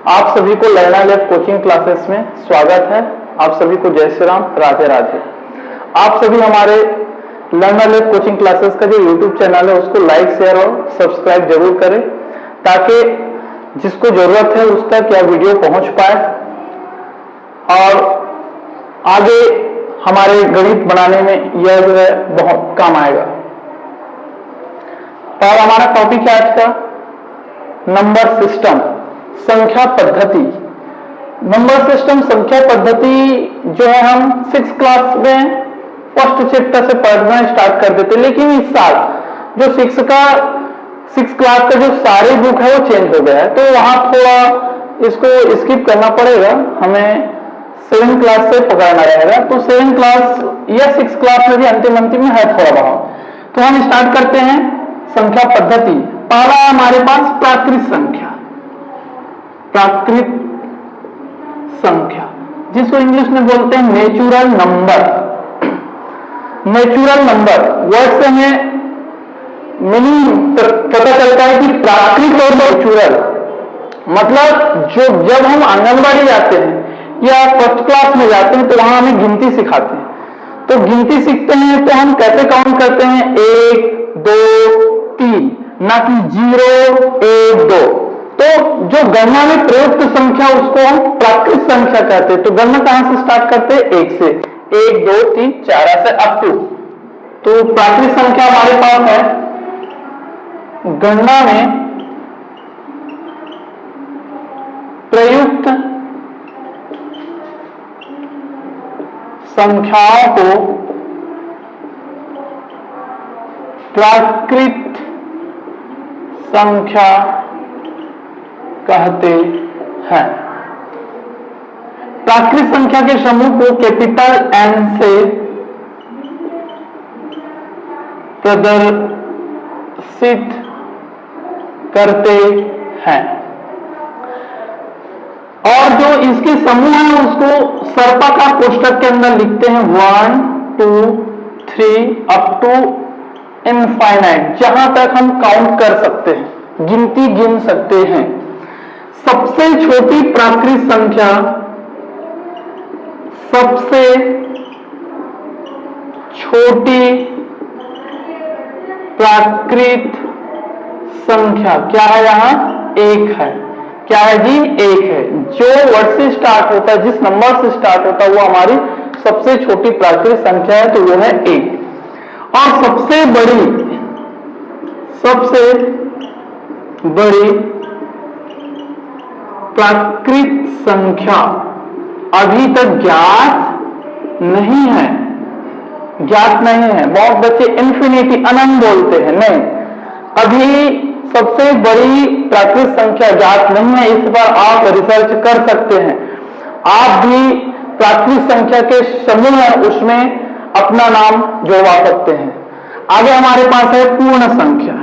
आप सभी को लर्नर लैब कोचिंग क्लासेस में स्वागत है। आप सभी को जय श्री राम, राधे राधे। आप सभी हमारे लर्नर लैब कोचिंग क्लासेस का जो यूट्यूब चैनल है उसको लाइक, शेयर और सब्सक्राइब जरूर करें ताकि जिसको जरूरत है उस तक यह वीडियो पहुंच पाए और आगे हमारे गणित बनाने में यह जो है बहुत काम आएगा। और हमारा टॉपिक है आज का नंबर सिस्टम, संख्या पद्धति। नंबर सिस्टम संख्या पद्धति जो है हम 6 क्लास में फर्स्ट चैप्टर से पढ़ना स्टार्ट कर देते, लेकिन इस साल जो 6 क्लास का जो सारे बुक है वो चेंज हो गया है, तो वहां थोड़ा इसको स्किप करना पड़ेगा, हमें 7 क्लास से पकड़ना रहेगा। तो 7 क्लास या 6 क्लास में भी अंतिम में है थोड़ा बहुत। तो हम स्टार्ट करते हैं संख्या पद्धति। पहला है हमारे पास प्राकृत संख्या। प्राकृत संख्या जिसको इंग्लिश में बोलते हैं natural number. Natural number word से हमें मीनिंग पता चलता है कि प्राकृत और नेचुरल मतलब जो जब हम आंगनबाड़ी जाते हैं या फर्स्ट क्लास में जाते हैं तो वहां हमें गिनती सिखाते हैं। तो गिनती सीखते हैं तो हम कैसे काउंट करते हैं, 1 2 3, ना कि 0 1 2। तो जो गणना में प्रयुक्त संख्या उसको हम प्राकृत संख्या कहते हैं। तो गणना कहां से स्टार्ट करते हैं, 1 से, 1 2 3 4 ऐसे अप टू। तो प्राकृत संख्या हमारे पास है गणना में प्रयुक्त संख्याओं को प्राकृत संख्या कहते हैं। प्राकृत संख्या के समूह को कैपिटल N से प्रदर्शित करते हैं और जो इसके समूह है उसको सर्पाकार कोष्ठक के अंदर लिखते हैं 1 2 3 अप टू इनफाइनाइट, जहां तक हम काउंट कर सकते हैं, गिनती गिन सकते हैं। सबसे छोटी प्राकृत संख्या, सबसे छोटी प्राकृत संख्या क्या है, यहां 1 है। क्या है जी, 1 है। जो वर्ड से स्टार्ट होता है, जिस नंबर से स्टार्ट होता है वो हमारी सबसे छोटी प्राकृत संख्या है, तो वो है 1। और सबसे बड़ी प्राकृत संख्या अभी तक ज्ञात नहीं है। बहुत बच्चे इंफिनिटी अनंत बोलते हैं, नहीं, अभी सबसे बड़ी प्राकृत संख्या ज्ञात नहीं है। इस पर आप रिसर्च कर सकते हैं। आप भी प्राकृत संख्या के समूह है उसमें अपना नाम जोड़वा सकते हैं। आगे हमारे पास है पूर्ण संख्या।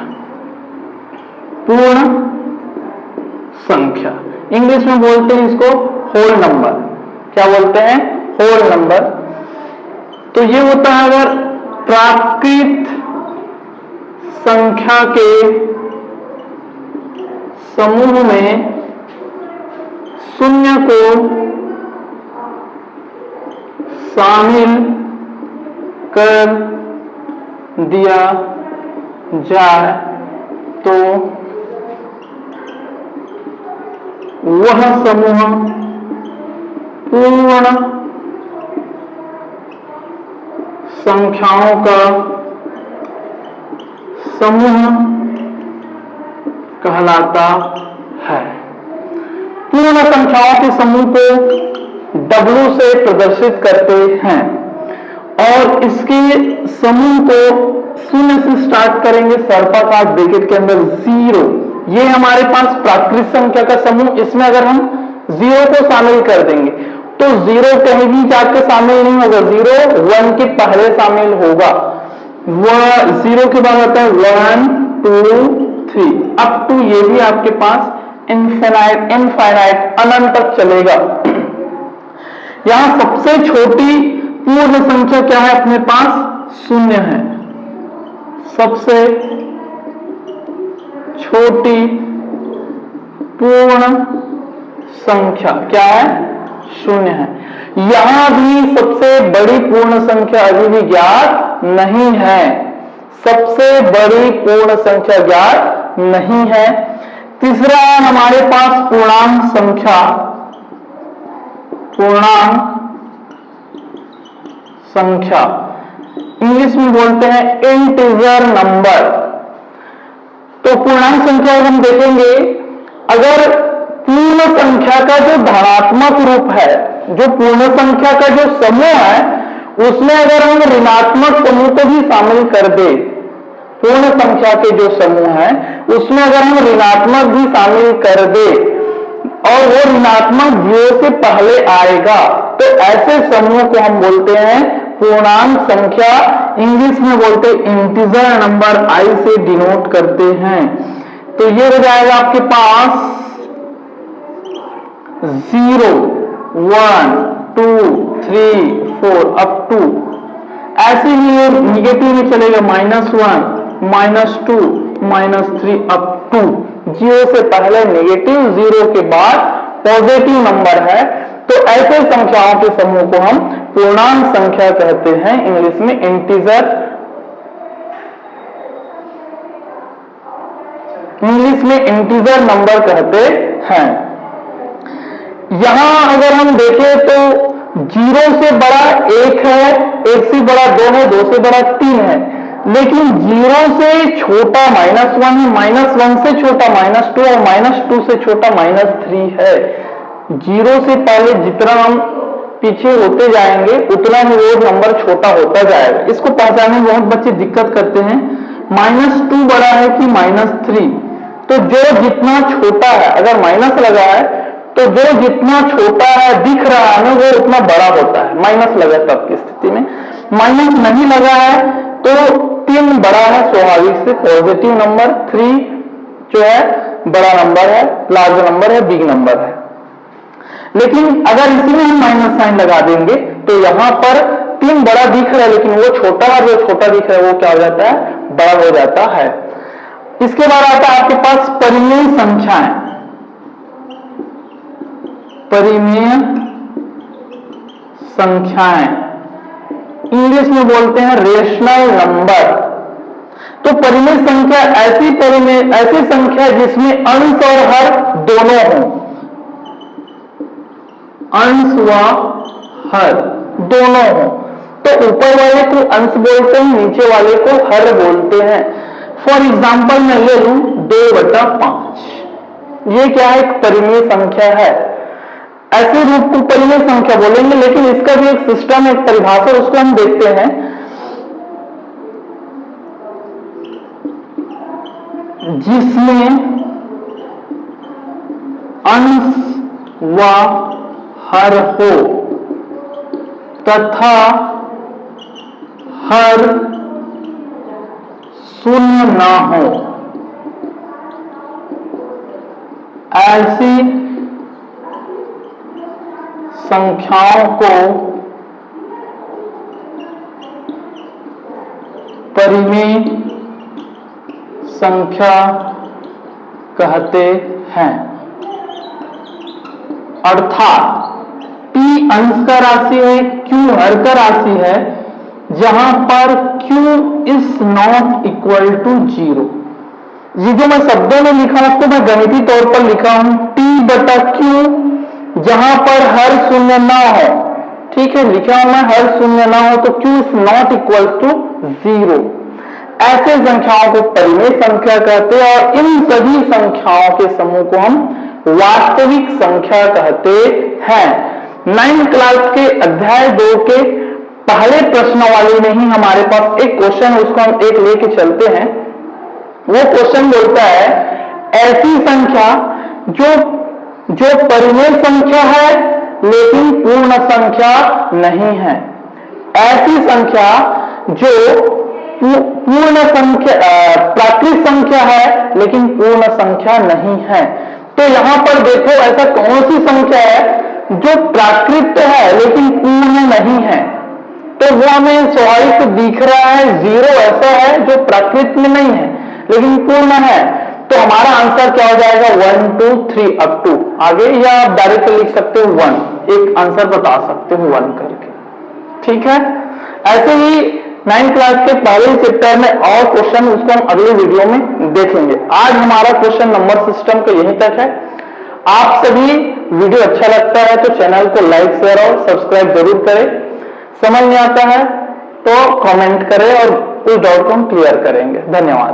पूर्ण संख्या इंग्लिश में बोलते हैं इसको होल नंबर। क्या बोलते हैं, होल नंबर। तो ये होता है अगर प्राकृत संख्या के समूह में शून्य को शामिल कर दिया जाए तो वह समूह पूर्ण संख्याओं का समूह कहलाता है। पूर्ण संख्याओं के समूह को W से प्रदर्शित करते हैं और इसके समूह को शून्य से स्टार्ट करेंगे, सर्पाकार ब्रैकेट के अंदर 0। ये हमारे पास प्राकृत संख्या का समूह। इसमें अगर हम 0 को शामिल कर देंगे तो 0 कहीं भी जाके शामिल नहीं होगा, 0 1 के पहले शामिल होगा। वह 0 के बाद आता है 1 2 3 अप टू, ये भी आपके पास इनफाइनाइट अनंत तक चलेगा। यहां सबसे छोटी पूर्ण संख्या क्या है अपने पास, 0 है। सबसे छोटी पूर्ण संख्या क्या है? शून्य है। यहां भी सबसे बड़ी पूर्ण संख्या अभी भी ज्ञात नहीं है, सबसे बड़ी पूर्ण संख्या ज्ञात नहीं है। तीसरा है हमारे पास पूर्णांक संख्या, पूर्णांक संख्या इंग्लिश में बोलते हैं इंटीजर नंबर। तो पूर्णांक संख्या हम देखेंगे, अगर पूर्ण संख्या का जो धनात्मक रूप है, जो पूर्ण संख्या का जो समूह है, उसमें अगर हम ऋणात्मक समूह को भी शामिल कर दे, पूर्ण संख्या के जो समूह है उसमें अगर हम ऋणात्मक भी शामिल कर दे और वो ऋणात्मक 0 से पहले आएगा, तो ऐसे समूह को हम बोलते हैं पूर्णांक संख्या। इंग्लिश में बोलते हैं इंटीजर नंबर, आई से डिनोट करते हैं। तो ये हो जाएगा आपके पास 0, 1, 2, 3, 4 अप टू, ऐसे ही ये निगेटिव में चलेगा -1, -2, -3 अप टू 0 से पहले नेगेटिव, 0 के बाद पॉजिटिव नंबर है। तो ऐसे संख्याओं के समूह को हम पूर्णांक संख्या कहते हैं, इंग्लिश में इंटीजर, इंग्लिश में इंटीजर नंबर कहते हैं। यहां अगर हम देखें तो 0 से बड़ा 1 है, 1 से बड़ा 2 है, 2 से बड़ा 3 है, लेकिन 0 से छोटा -1 है, -1 से छोटा -2 और -2 से छोटा -3 है। 0 से पहले जितना हम पीछे होते जाएंगे उतना ही वो नंबर छोटा होता जाएगा। इसको पहचानने में बहुत बच्चे दिक्कत करते हैं, -2 बड़ा है कि -3, तो जो जितना छोटा है, अगर माइनस लगा है तो जो जितना छोटा है दिख रहा है ना वो उतना बड़ा होता है, माइनस लगा तब की स्थिति में। माइनस नहीं लगा है तो 3 बड़ा है, स्वाभाविक से पॉजिटिव नंबर, 3 जो है बड़ा नंबर है, लार्ज नंबर है, बिग नंबर है। लेकिन अगर इसी में हम माइनस साइन लगा देंगे तो यहां पर 3 बड़ा दिख रहा है लेकिन वो छोटा है, जो छोटा दिख रहा है वो क्या हो जाता है? बड़ा हो जाता है। इसके बाद आता है आपके पास परिमेय संख्याएं, परिमेय संख्याएं इंग्लिश में बोलते हैं रेशनल नंबर। तो परिमेय संख्या ऐसी संख्या जिसमें अंश और हर दोनों हों, अंश व हर दोनों हों। तो ऊपर वाले को अंश बोलते हैं, नीचे वाले को हर बोलते हैं। फॉर एग्जाम्पल मैं ले लूं 2/5, ये क्या है? एक परिमेय संख्या है। ऐसे रूप को परिमेय संख्या बोलेंगे, लेकिन इसका भी एक सिस्टम, एक परिभाषा, उसको हम देखते हैं। जिसमें अंश व हर हो तथा हर शून्य ना हो, ऐसी संख्याओं को परिमेय संख्या कहते हैं। अर्थात P अंश का राशि है, Q हर का राशि है, जहां पर Q is not equal to 0। ये जो मैं शब्दों में लिखा उसको मैं गणितीय तौर पर लिखा हूं T/Q, जहां पर हर शून्य ना हो। ठीक है, लिखा हूं मैं हर शून्य ना हो तो Q is not equal to 0। ऐसे संख्याओं को परिमेय संख्या कहते हैं और इन सभी संख्याओं के समूह को हम वास्तविक संख्या कहते हैं। 9th क्लास के अध्याय 2 के पहले प्रश्न वाले में ही हमारे पास एक क्वेश्चन है, उसको हम एक लेके चलते हैं। वो क्वेश्चन बोलता है ऐसी संख्या जो परिमेय संख्या है लेकिन पूर्ण संख्या नहीं है। ऐसी संख्या जो पूर्ण संख्या प्राकृत संख्या है लेकिन पूर्ण संख्या नहीं है। तो यहां पर देखो ऐसा कौन सी संख्या है जो प्राकृत है लेकिन पूर्ण नहीं है? तो वो हमें स्वाभाविक दिख रहा है 0 ऐसा है जो प्राकृत में नहीं है लेकिन पूर्ण है। तो हमारा आंसर क्या हो जाएगा 1 2 3 अप टू आगे, या आप डायरेक्ट लिख सकते हो 1, एक आंसर बता सकते हो 1 करके। ठीक है, ऐसे ही 9th क्लास के पहले चैप्टर में और क्वेश्चन, उसको हम अगले वीडियो में देखेंगे। आज हमारा क्वेश्चन नंबर सिस्टम का यहीं तक है। आप सभी वीडियो अच्छा लगता है तो चैनल को लाइक शेयर और सब्सक्राइब जरूर करें। समझ नहीं आता है तो कमेंट करें और उस डाउट को हम क्लियर करेंगे। धन्यवाद।